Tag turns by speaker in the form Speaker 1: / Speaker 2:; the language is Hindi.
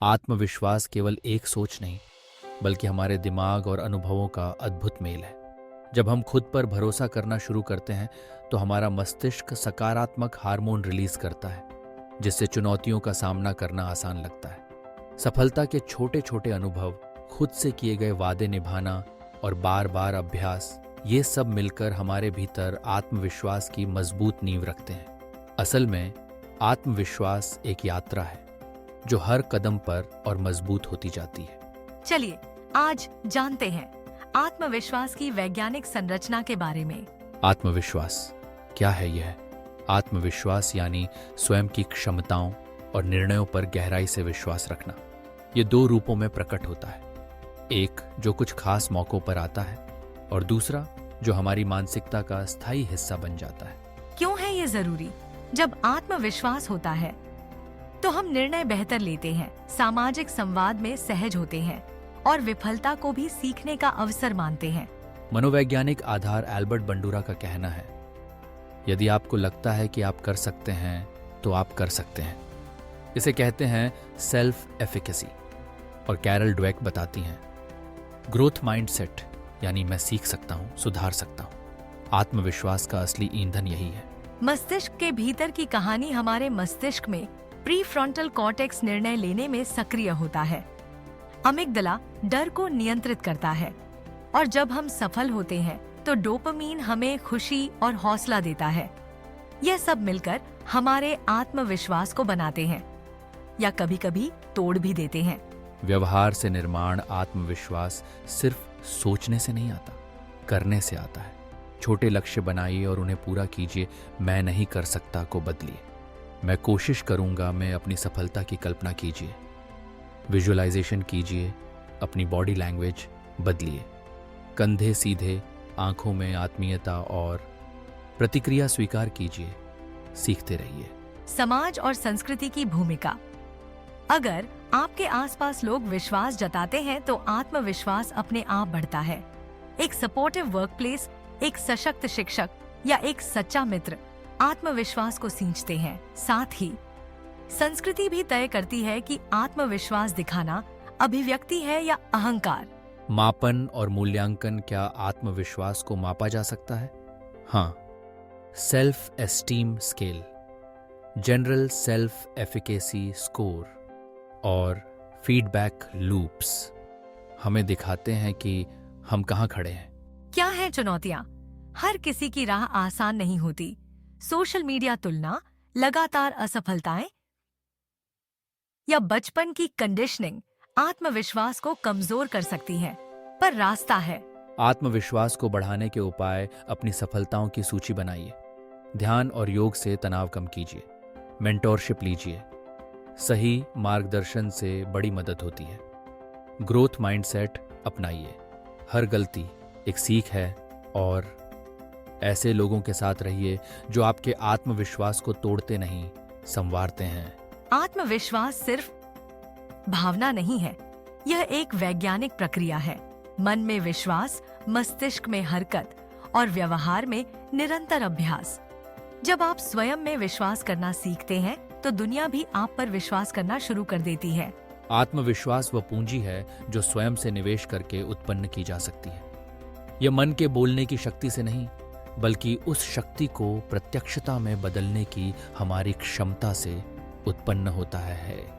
Speaker 1: आत्मविश्वास केवल एक सोच नहीं, बल्कि हमारे दिमाग और अनुभवों का अद्भुत मेल है। जब हम खुद पर भरोसा करना शुरू करते हैं तो हमारा मस्तिष्क सकारात्मक हार्मोन रिलीज करता है, जिससे चुनौतियों का सामना करना आसान लगता है। सफलता के छोटे छोटे अनुभव, खुद से किए गए वादे निभाना और बार बार अभ्यास, ये सब मिलकर हमारे भीतर आत्मविश्वास की मजबूत नींव रखते हैं। असल में आत्मविश्वास एक यात्रा है जो हर कदम पर और मजबूत होती जाती है।
Speaker 2: चलिए आज जानते हैं आत्मविश्वास की वैज्ञानिक संरचना के बारे में।
Speaker 1: आत्मविश्वास क्या है? यह आत्मविश्वास यानी स्वयं की क्षमताओं और निर्णयों पर गहराई से विश्वास रखना। ये दो रूपों में प्रकट होता है, एक जो कुछ खास मौकों पर आता है और दूसरा जो हमारी मानसिकता का स्थायी हिस्सा बन जाता है।
Speaker 2: क्यों है ये जरूरी? जब आत्मविश्वास होता है तो हम निर्णय बेहतर लेते हैं, सामाजिक संवाद में सहज होते हैं और विफलता को भी सीखने का अवसर मानते हैं।
Speaker 1: मनोवैज्ञानिक आधार एल्बर्ट बंडूरा का कहना है, यदि आपको लगता है कि आप कर सकते हैं तो आप कर सकते हैं। इसे कहते हैं सेल्फ एफिकेसी। और कैरल ड्वेक बताती हैं, ग्रोथ माइंडसेट यानी मैं सीख सकता हूं, सुधार सकता हूं। आत्मविश्वास का असली ईंधन यही है।
Speaker 2: मस्तिष्क के भीतर की कहानी हमारे मस्तिष्क में प्रीफ्रंटल कॉर्टेक्स निर्णय लेने में सक्रिय होता है। अमिगदला डर को नियंत्रित करता है और जब हम सफल होते हैं तो डोपामीन हमें खुशी और हौसला देता है। यह सब मिलकर हमारे आत्मविश्वास को बनाते हैं या कभी-कभी तोड़ भी देते हैं।
Speaker 1: व्यवहार से निर्माण आत्मविश्वास सिर्फ सोचने से नहीं आता, करने से आता है। छोटे लक्ष्य बनाइए और उन्हें पूरा कीजिए। मैं नहीं कर सकता को बदलिए, मैं कोशिश करूंगा में अपनी सफलता की कल्पना कीजिए। विजुअलाइजेशन कीजिए, अपनी बॉडी लैंग्वेज बदलिए। कंधे सीधे, आंखों में आत्मीयता और प्रतिक्रिया स्वीकार कीजिए। सीखते रहिए।
Speaker 2: समाज और संस्कृति की भूमिका। अगर आपके आसपास लोग विश्वास जताते हैं तो आत्मविश्वास अपने आप बढ़ता है। एक सपोर्टिव वर्कप्लेस, एक सशक्त शिक्षक या एक सच्चा मित्र आत्मविश्वास को सींचते हैं। साथ ही संस्कृति भी तय करती है कि आत्मविश्वास दिखाना अभिव्यक्ति है या अहंकार।
Speaker 1: मापन और मूल्यांकन क्या आत्मविश्वास को मापा जा सकता है? हाँ, self esteem scale, general self efficacy score और फीडबैक लूप्स हमें दिखाते हैं कि हम कहाँ खड़े हैं।
Speaker 2: क्या है चुनौतियाँ? हर किसी की राह आसान नहीं होती। सोशल मीडिया तुलना, लगातार असफलताएं या बचपन की कंडीशनिंग आत्मविश्वास को कमजोर कर सकती है, पर रास्ता है।
Speaker 1: आत्मविश्वास को बढ़ाने के उपाय: अपनी सफलताओं की सूची बनाइए, ध्यान और योग से तनाव कम कीजिए, मेंटोरशिप लीजिए, सही मार्गदर्शन से बड़ी मदद होती है। ग्रोथ माइंडसेट अपनाइए, हर गलती एक सीख है और ऐसे लोगों के साथ रहिए जो आपके आत्मविश्वास को तोड़ते नहीं, संवारते हैं।
Speaker 2: आत्मविश्वास सिर्फ भावना नहीं है, यह एक वैज्ञानिक प्रक्रिया है। मन में विश्वास, मस्तिष्क में हरकत और व्यवहार में निरंतर अभ्यास। जब आप स्वयं में विश्वास करना सीखते हैं तो दुनिया भी आप पर विश्वास करना शुरू कर देती है।
Speaker 1: आत्मविश्वास वह पूंजी है जो स्वयं से निवेश करके उत्पन्न की जा सकती है। यह मन के बोलने की शक्ति से नहीं, बल्कि उस शक्ति को प्रत्यक्षता में बदलने की हमारी क्षमता से उत्पन्न होता है।